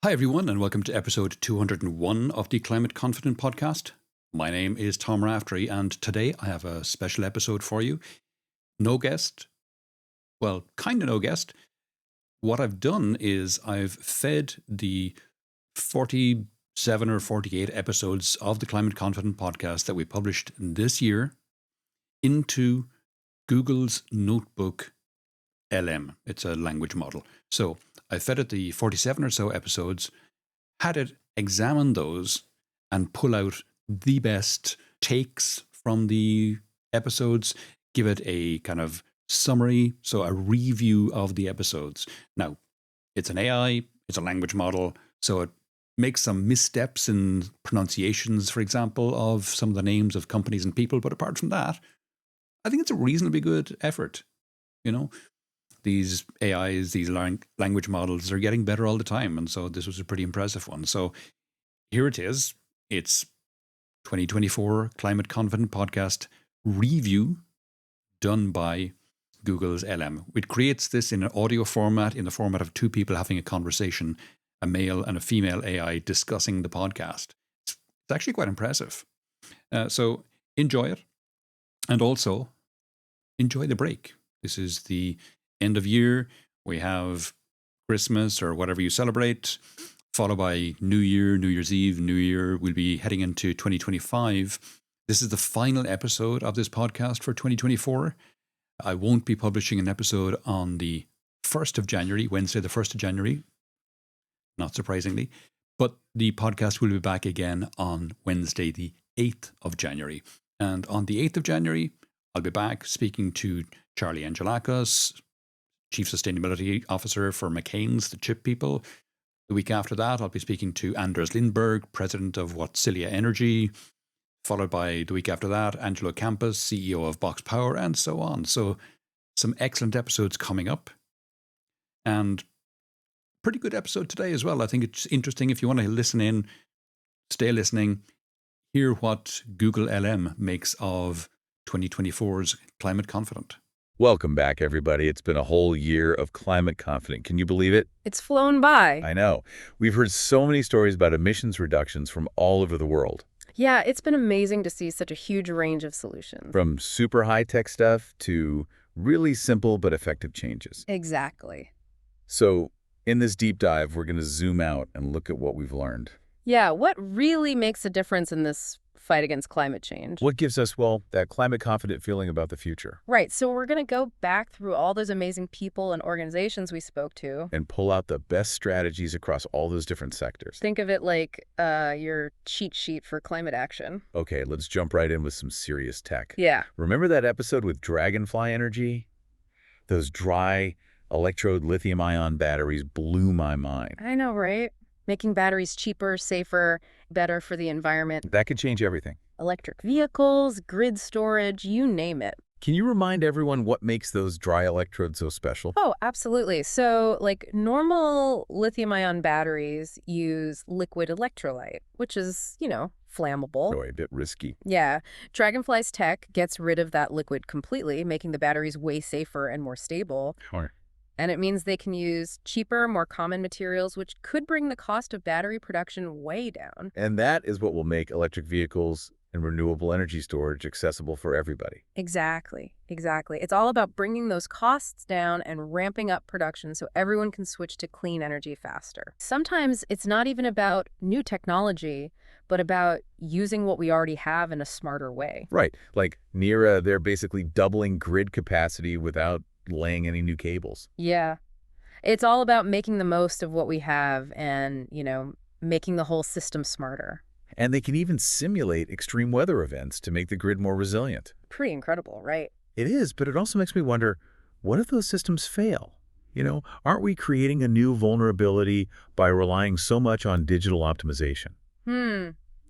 Hi, everyone, and welcome to episode 201 of the Climate Confident podcast. My name is Tom Raftery, and today I have a special episode for you. No guest. Well, kind of no guest. What I've done is I've fed the 47 or 48 episodes of the Climate Confident podcast that we published this year into Google's Notebook LM. It's a language model. So I fed it the 47 or so episodes, had it examine those and pull out the best takes from the episodes, give it a kind of summary, so a review of the episodes. Now, it's an AI, it's a language model, so it makes some missteps in pronunciations, for example, of some of the names of companies and people. But apart from that, I think it's a reasonably good effort, you know. These AIs, these language models are getting better all the time. And so this was a pretty impressive one. So here it is. It's 2024 Climate Confident Podcast review done by Google's LM. It creates this in an audio format, in the format of two people having a conversation, a male and a female AI discussing the podcast. It's actually quite impressive. So enjoy it. And also enjoy the break. This is the end of year. We have Christmas or whatever you celebrate, followed by New Year, New Year's Eve, New Year. We'll be heading into 2025. This is the final episode of this podcast for 2024. I won't be publishing an episode on the 1st of January, Wednesday, the 1st of January, not surprisingly, but the podcast will be back again on Wednesday, the 8th of January. And on the 8th of January, I'll be back speaking to Charlie Angelakos, Chief Sustainability Officer for McCain's, the chip people. The week after that, I'll be speaking to Anders Lindberg, President of Fossil Energy, followed by the week after that, Angelo Campos, CEO of Box Power, and so on. So some excellent episodes coming up. And pretty good episode today as well. I think it's interesting if you want to listen in, stay listening, hear what Google LM makes of 2024's Climate Confident. Welcome back, everybody. It's been a whole year of Climate Confident. Can you believe it? It's flown by. I know. We've heard so many stories about emissions reductions from all over the world. Yeah, it's been amazing to see such a huge range of solutions. From super high-tech stuff to really simple but effective changes. Exactly. So in this deep dive, we're going to zoom out and look at what we've learned. Yeah, what really makes a difference in this fight against climate change? What gives us, well, that climate confident feeling about the future? Right, so we're going to go back through all those amazing people and organizations we spoke to. And pull out the best strategies across all those different sectors. Think of it like your cheat sheet for climate action. Okay, let's jump right in with some serious tech. Yeah. Remember that episode with Dragonfly Energy? Those dry electrode lithium-ion batteries blew my mind. I know, right? Making batteries cheaper, safer, better for the environment. That could change everything. Electric vehicles, grid storage, you name it. Can you remind everyone what makes those dry electrodes so special? Oh, absolutely. So, like, normal lithium-ion batteries use liquid electrolyte, which is, flammable. Oh, a bit risky. Yeah. Dragonfly's tech gets rid of that liquid completely, making the batteries way safer and more stable. Sure. And it means they can use cheaper, more common materials, which could bring the cost of battery production way down. And that is what will make electric vehicles and renewable energy storage accessible for everybody. Exactly. It's all about bringing those costs down and ramping up production so everyone can switch to clean energy faster. Sometimes it's not even about new technology, but about using what we already have in a smarter way. Right. Like Neara, they're basically doubling grid capacity without laying any new cables. Yeah. It's all about making the most of what we have and, making the whole system smarter. And they can even simulate extreme weather events to make the grid more resilient. Pretty incredible, right? It is, but it also makes me wonder, what if those systems fail? Aren't we creating a new vulnerability by relying so much on digital optimization?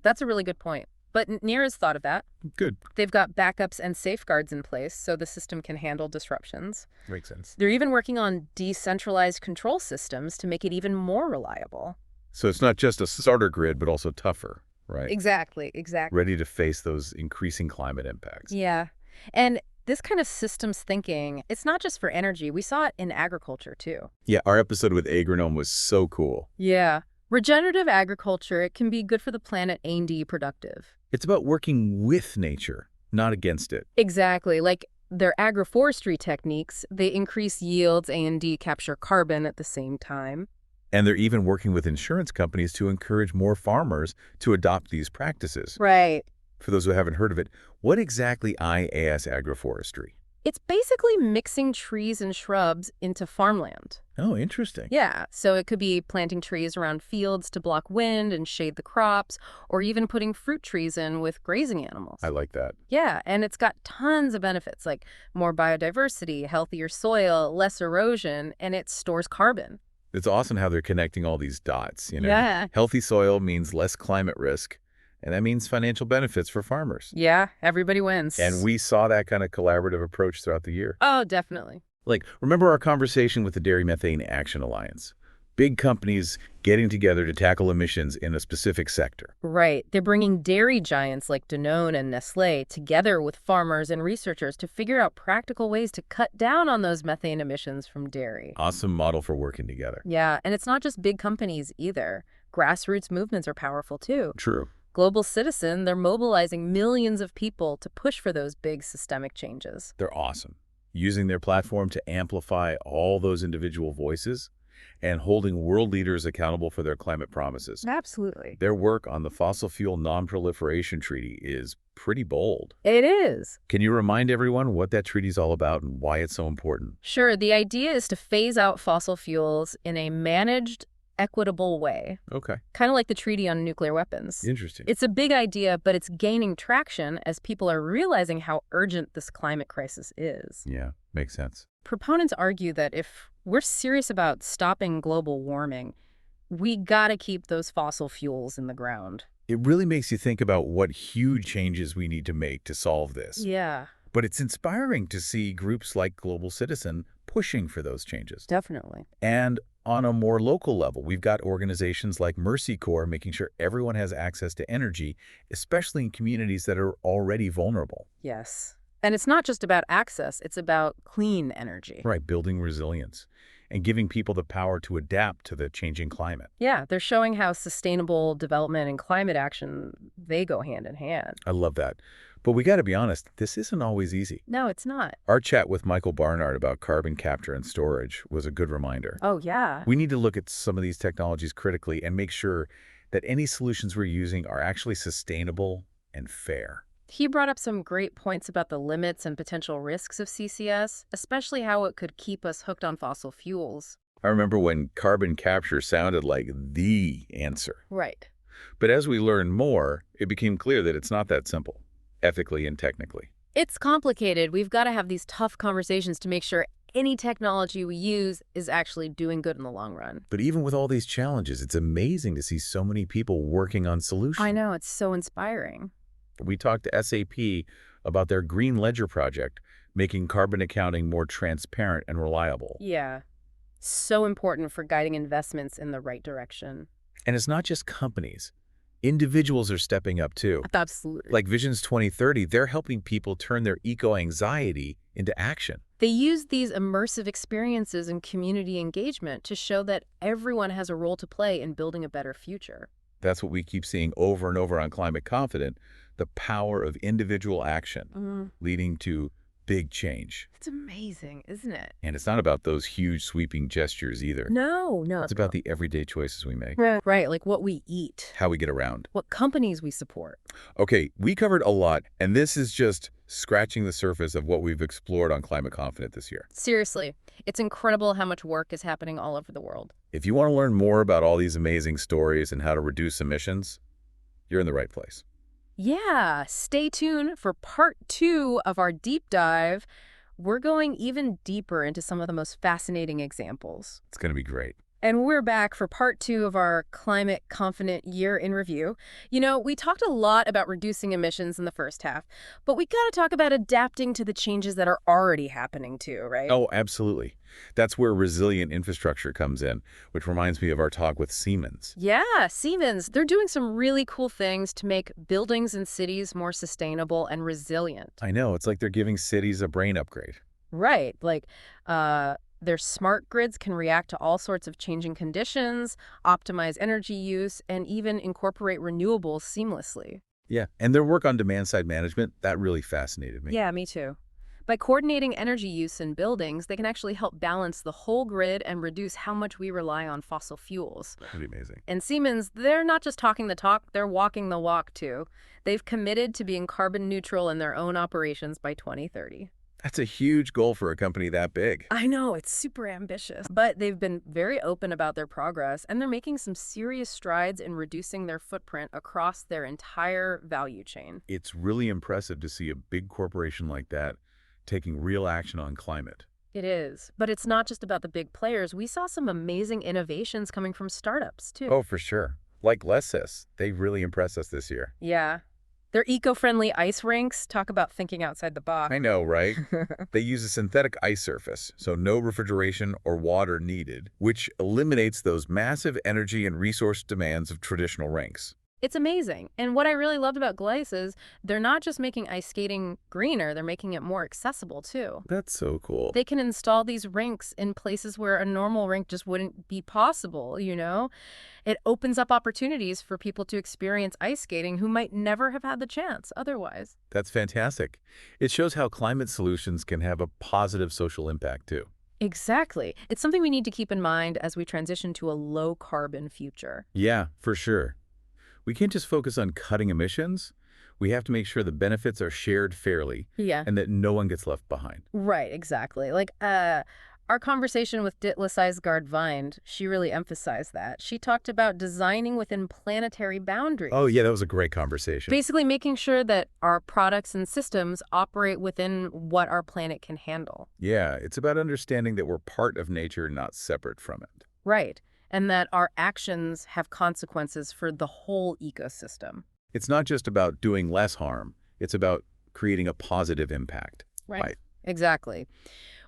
That's a really good point. But Neara's thought of that. Good. They've got backups and safeguards in place so the system can handle disruptions. Makes sense. They're even working on decentralized control systems to make it even more reliable. So it's not just a starter grid, but also tougher, right? Exactly. Ready to face those increasing climate impacts. Yeah. And this kind of systems thinking, it's not just for energy. We saw it in agriculture, too. Yeah, our episode with Agronome was so cool. Yeah. Regenerative agriculture, it can be good for the planet and productive. It's about working with nature, not against it. Exactly. Like their agroforestry techniques, they increase yields and capture carbon at the same time. And they're even working with insurance companies to encourage more farmers to adopt these practices. Right. For those who haven't heard of it, what exactly is agroforestry? It's basically mixing trees and shrubs into farmland. Oh, interesting. Yeah, so it could be planting trees around fields to block wind and shade the crops, or even putting fruit trees in with grazing animals. I like that. Yeah, and it's got tons of benefits like more biodiversity, healthier soil, less erosion, and it stores carbon. It's awesome how they're connecting all these dots, Yeah. Healthy soil means less climate risk, and that means financial benefits for farmers. Yeah, everybody wins. And we saw that kind of collaborative approach throughout the year. Oh, definitely. Like, remember our conversation with the Dairy Methane Action Alliance? Big companies getting together to tackle emissions in a specific sector. Right. They're bringing dairy giants like Danone and Nestle together with farmers and researchers to figure out practical ways to cut down on those methane emissions from dairy. Awesome model for working together. Yeah, and it's not just big companies either. Grassroots movements are powerful too. True. Global Citizen, they're mobilizing millions of people to push for those big systemic changes. They're awesome. Using their platform to amplify all those individual voices and holding world leaders accountable for their climate promises. Absolutely. Their work on the Fossil Fuel Non-Proliferation Treaty is pretty bold. It is. Can you remind everyone what that treaty is all about and why it's so important? Sure, the idea is to phase out fossil fuels in a managed, equitable way. Okay. Kind of like the Treaty on Nuclear Weapons. Interesting. It's a big idea, but it's gaining traction as people are realizing how urgent this climate crisis is. Yeah, makes sense. Proponents argue that if we're serious about stopping global warming, we gotta keep those fossil fuels in the ground. It really makes you think about what huge changes we need to make to solve this. Yeah, But it's inspiring to see groups like Global Citizen pushing for those changes. definitely. And on a more local level, we've got organizations like Mercy Corps making sure everyone has access to energy, especially in communities that are already vulnerable. Yes. And it's not just about access, it's about clean energy. Right, building resilience and giving people the power to adapt to the changing climate. Yeah, they're showing how sustainable development and climate action, they go hand in hand. I love that. But we got to be honest, this isn't always easy. No, it's not. Our chat with Michael Barnard about carbon capture and storage was a good reminder. Oh, yeah. We need to look at some of these technologies critically and make sure that any solutions we're using are actually sustainable and fair. He brought up some great points about the limits and potential risks of CCS, especially how it could keep us hooked on fossil fuels. I remember when carbon capture sounded like the answer. Right. But as we learned more, it became clear that it's not that simple, ethically and technically. It's complicated. We've got to have these tough conversations to make sure any technology we use is actually doing good in the long run. But even with all these challenges, it's amazing to see so many people working on solutions. I know, it's so inspiring. We talked to SAP about their Green Ledger project, making carbon accounting more transparent and reliable. Yeah. So important for guiding investments in the right direction. And it's not just companies. Individuals are stepping up too. Absolutely. Like Visions 2030, they're helping people turn their eco-anxiety into action. They use these immersive experiences and community engagement to show that everyone has a role to play in building a better future. That's what we keep seeing over and over on Climate Confident, the power of individual action leading to big change. It's amazing, isn't it? And it's not about those huge sweeping gestures either. No. It's about the everyday choices we make, Right, like what we eat, how we get around. what companies we support. Okay, we covered a lot, and this is just scratching the surface of what we've explored on Climate Confident this year. Seriously, it's incredible how much work is happening all over the world. If you want to learn more about all these amazing stories and how to reduce emissions, you're in the right place. Yeah, stay tuned for part 2 of our deep dive. We're going even deeper into some of the most fascinating examples. It's going to be great. And we're back for part 2 of our Climate Confident Year in Review. You know, we talked a lot about reducing emissions in the first half, but we got to talk about adapting to the changes that are already happening too, right? Oh, absolutely. That's where resilient infrastructure comes in, which reminds me of our talk with Siemens. Yeah, Siemens, they're doing some really cool things to make buildings and cities more sustainable and resilient. I know, it's like they're giving cities a brain upgrade. Right, like Their smart grids can react to all sorts of changing conditions, optimize energy use, and even incorporate renewables seamlessly. Yeah, and their work on demand-side management, that really fascinated me. Yeah, me too. By coordinating energy use in buildings, they can actually help balance the whole grid and reduce how much we rely on fossil fuels. Pretty amazing. And Siemens, they're not just talking the talk, they're walking the walk too. They've committed to being carbon neutral in their own operations by 2030. That's a huge goal for a company that big. I know, it's super ambitious. But they've been very open about their progress, and they're making some serious strides in reducing their footprint across their entire value chain. It's really impressive to see a big corporation like that taking real action on climate. It is. But it's not just about the big players. We saw some amazing innovations coming from startups, too. Oh, for sure. Like Lessis, they really impressed us this year. Yeah. Their eco-friendly ice rinks, talk about thinking outside the box. I know, right? They use a synthetic ice surface, so no refrigeration or water needed, which eliminates those massive energy and resource demands of traditional rinks. It's amazing. And what I really loved about Gleiss is they're not just making ice skating greener, they're making it more accessible, too. That's so cool. They can install these rinks in places where a normal rink just wouldn't be possible, you know? It opens up opportunities for people to experience ice skating who might never have had the chance otherwise. That's fantastic. It shows how climate solutions can have a positive social impact, too. Exactly. It's something we need to keep in mind as we transition to a low-carbon future. Yeah, for sure. We can't just focus on cutting emissions. We have to make sure the benefits are shared fairly Yeah. and that no one gets left behind. Right, exactly. Like, our conversation with Ditla Seisgard-Vind, she really emphasized that. She talked about designing within planetary boundaries. Oh, yeah, that was a great conversation. Basically making sure that our products and systems operate within what our planet can handle. Yeah, it's about understanding that we're part of nature, not separate from it. Right. And that our actions have consequences for the whole ecosystem. It's not just about doing less harm. It's about creating a positive impact. Right. Exactly.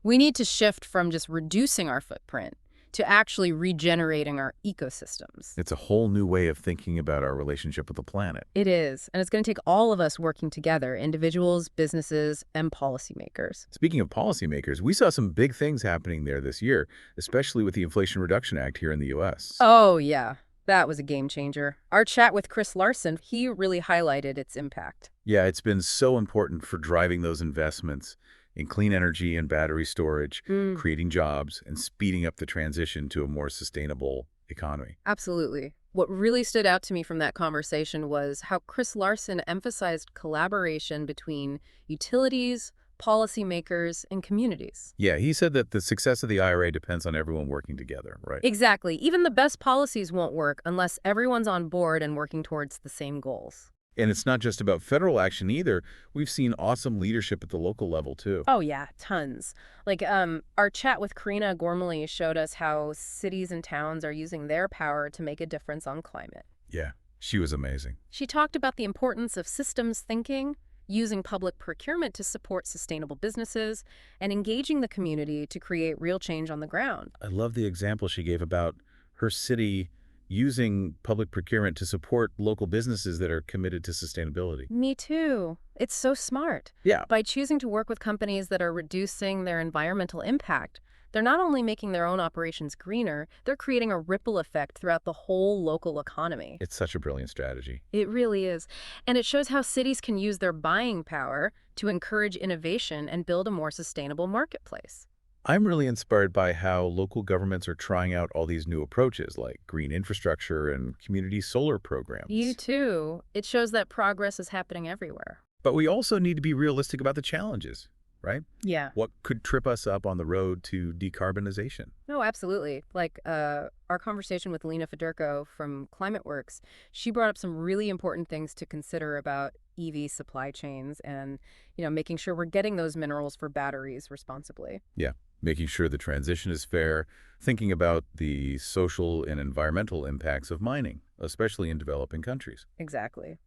We need to shift from just reducing our footprint to actually regenerating our ecosystems. It's a whole new way of thinking about our relationship with the planet. It is. And it's going to take all of us working together, individuals, businesses, and policymakers. Speaking of policymakers, we saw some big things happening there this year, especially with the Inflation Reduction Act here in the U.S. Oh, yeah. That was a game changer. Our chat with Chris Larson, he really highlighted its impact. Yeah, it's been so important for driving those investments in clean energy and battery storage, creating jobs, and speeding up the transition to a more sustainable economy. Absolutely. What really stood out to me from that conversation was how Chris Larson emphasized collaboration between utilities, policymakers, and communities. Yeah, he said that the success of the IRA depends on everyone working together, right? Exactly. Even the best policies won't work unless everyone's on board and working towards the same goals. And it's not just about federal action either. We've seen awesome leadership at the local level, too. Oh, yeah, tons. Like, our chat with Karina Gormley showed us how cities and towns are using their power to make a difference on climate. Yeah, she was amazing. She talked about the importance of systems thinking, using public procurement to support sustainable businesses, and engaging the community to create real change on the ground. I love the example she gave about her city using public procurement to support local businesses that are committed to sustainability. Me too. It's so smart. Yeah. By choosing to work with companies that are reducing their environmental impact, they're not only making their own operations greener, they're creating a ripple effect throughout the whole local economy. It's such a brilliant strategy. It really is. And it shows how cities can use their buying power to encourage innovation and build a more sustainable marketplace. I'm really inspired by how local governments are trying out all these new approaches like green infrastructure and community solar programs. You too. It shows that progress is happening everywhere. But we also need to be realistic about the challenges, right? Yeah. What could trip us up on the road to decarbonization? No, absolutely. Like our conversation with Lena Fedorko from ClimateWorks, she brought up some really important things to consider about EV supply chains and, making sure we're getting those minerals for batteries responsibly. Yeah, making sure the transition is fair, thinking about the social and environmental impacts of mining, especially in developing countries. Exactly.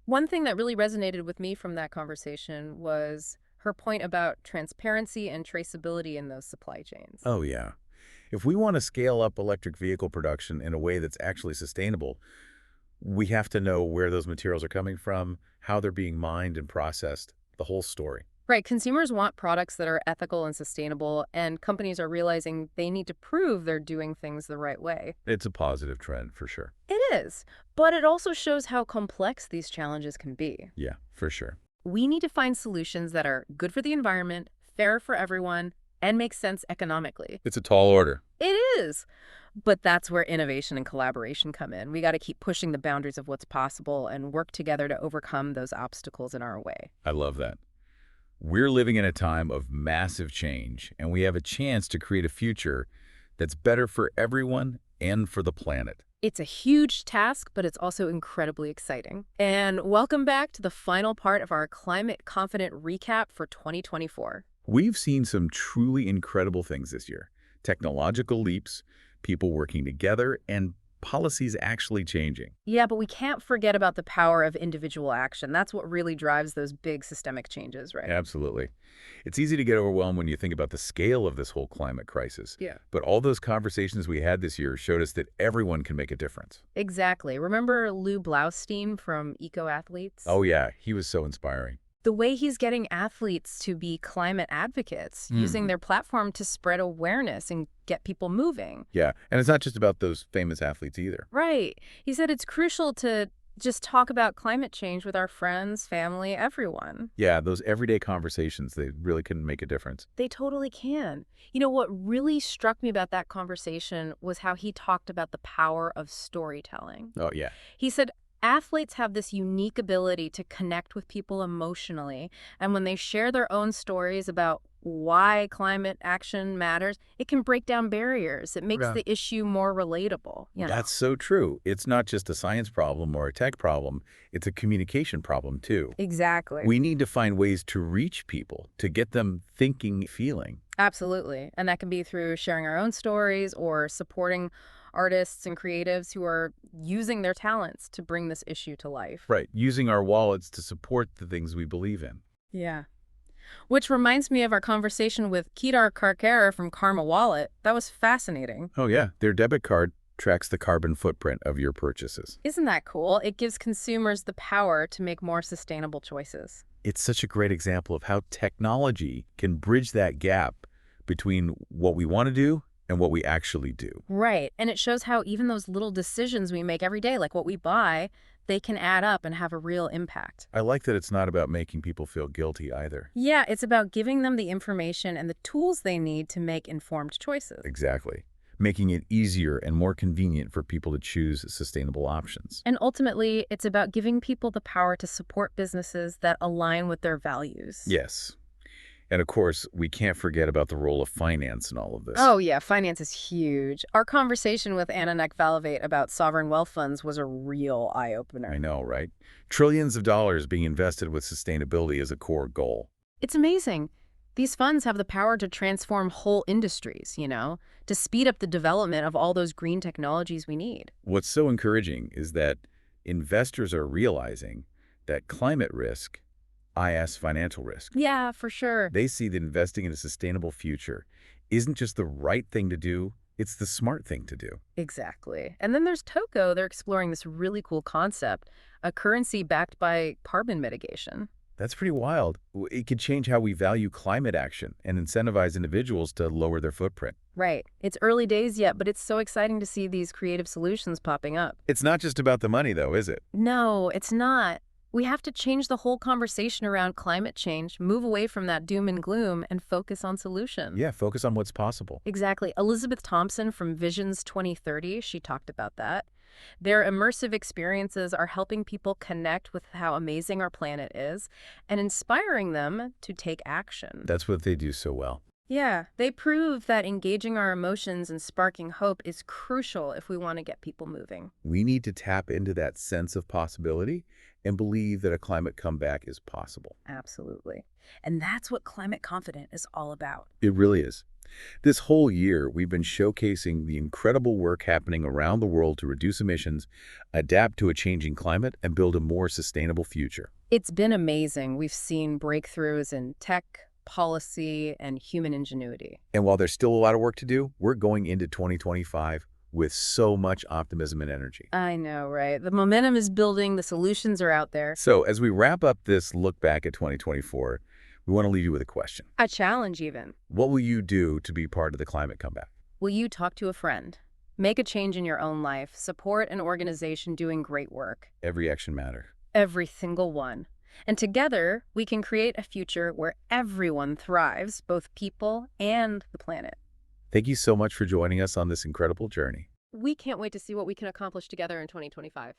One thing that really resonated with me from that conversation was her point about transparency and traceability in those supply chains. Oh, yeah. If we want to scale up electric vehicle production in a way that's actually sustainable, we have to know where those materials are coming from, how they're being mined and processed, the whole story. Right, consumers want products that are ethical and sustainable, and companies are realizing they need to prove they're doing things the right way. It's a positive trend for sure. It is, but it also shows how complex these challenges can be. Yeah, for sure. We need to find solutions that are good for the environment, fair for everyone, and make sense economically. It's a tall order. It is. But that's where innovation and collaboration come in. We got to keep pushing the boundaries of what's possible and work together to overcome those obstacles in our way. I love that. We're living in a time of massive change, and we have a chance to create a future that's better for everyone and for the planet. It's a huge task, but it's also incredibly exciting. And welcome back to the final part of our Climate Confident recap for 2024. We've seen some truly incredible things this year. Technological leaps, people working together, and policies actually changing. Yeah, but we can't forget about the power of individual action. That's what really drives those big systemic changes, right? Absolutely. It's easy to get overwhelmed when you think about the scale of this whole climate crisis. Yeah. But all those conversations we had this year showed us that everyone can make a difference. Exactly. Remember Lou Blaustein from Eco Athletes? Oh yeah, he was so inspiring. The way he's getting athletes to be climate advocates, using their platform to spread awareness and get people moving. Yeah, and it's not just about those famous athletes either. Right. He said it's crucial to just talk about climate change with our friends, family, everyone. Yeah, those everyday conversations, they really can make a difference. They totally can. You know, what really struck me about that conversation was how he talked about the power of storytelling. Oh yeah. He said, athletes have this unique ability to connect with people emotionally, and when they share their own stories about why climate action matters, it can break down barriers. It makes the issue more relatable. That's so true. It's not just a science problem or a tech problem. It's a communication problem, too. Exactly. We need to find ways to reach people, to get them thinking, feeling. Absolutely. And that can be through sharing our own stories or supporting artists and creatives who are using their talents to bring this issue to life. Right. Using our wallets to support the things we believe in. Yeah. Which reminds me of our conversation with Kedar Karkar from Karma Wallet. That was fascinating. Oh, yeah. Their debit card tracks the carbon footprint of your purchases. Isn't that cool? It gives consumers the power to make more sustainable choices. It's such a great example of how technology can bridge that gap between what we want to do and what we actually do. Right. And it shows how even those little decisions we make every day, like what we buy, they can add up and have a real impact. I like that it's not about making people feel guilty either. Yeah, it's about giving them the information and the tools they need to make informed choices. Exactly. Making it easier and more convenient for people to choose sustainable options. And ultimately, it's about giving people the power to support businesses that align with their values. Yes. And of course, we can't forget about the role of finance in all of this. Oh yeah, finance is huge. Our conversation with Anna Neck-Valavate about sovereign wealth funds was a real eye-opener. I know, right? Trillions of dollars being invested with sustainability as a core goal. It's amazing. These funds have the power to transform whole industries, to speed up the development of all those green technologies we need. What's so encouraging is that investors are realizing that climate risk, i.e. financial risk. Yeah, for sure. They see that investing in a sustainable future isn't just the right thing to do, it's the smart thing to do. Exactly. And then there's Toko. They're exploring this really cool concept, a currency backed by carbon mitigation. That's pretty wild. It could change how we value climate action and incentivize individuals to lower their footprint. Right. It's early days yet, but it's so exciting to see these creative solutions popping up. It's not just about the money, though, is it? No, it's not. We have to change the whole conversation around climate change, move away from that doom and gloom, and focus on solutions. Yeah, focus on what's possible. Exactly. Elizabeth Thompson from Visions 2030, she talked about that. Their immersive experiences are helping people connect with how amazing our planet is and inspiring them to take action. That's what they do so well. Yeah, they prove that engaging our emotions and sparking hope is crucial if we want to get people moving. We need to tap into that sense of possibility and believe that a climate comeback is possible. Absolutely. And that's what Climate Confident is all about. It really is. This whole year, we've been showcasing the incredible work happening around the world to reduce emissions, adapt to a changing climate, and build a more sustainable future. It's been amazing. We've seen breakthroughs in tech, policy, and human ingenuity. And while there's still a lot of work to do, we're going into 2025 with so much optimism and energy. I know, right? The momentum is building, the solutions are out there. So as we wrap up this look back at 2024, we want to leave you with a question. A challenge even. What will you do to be part of the climate comeback? Will you talk to a friend? Make a change in your own life. Support an organization doing great work. Every action matters. Every single one. And together, we can create a future where everyone thrives, both people and the planet. Thank you so much for joining us on this incredible journey. We can't wait to see what we can accomplish together in 2025.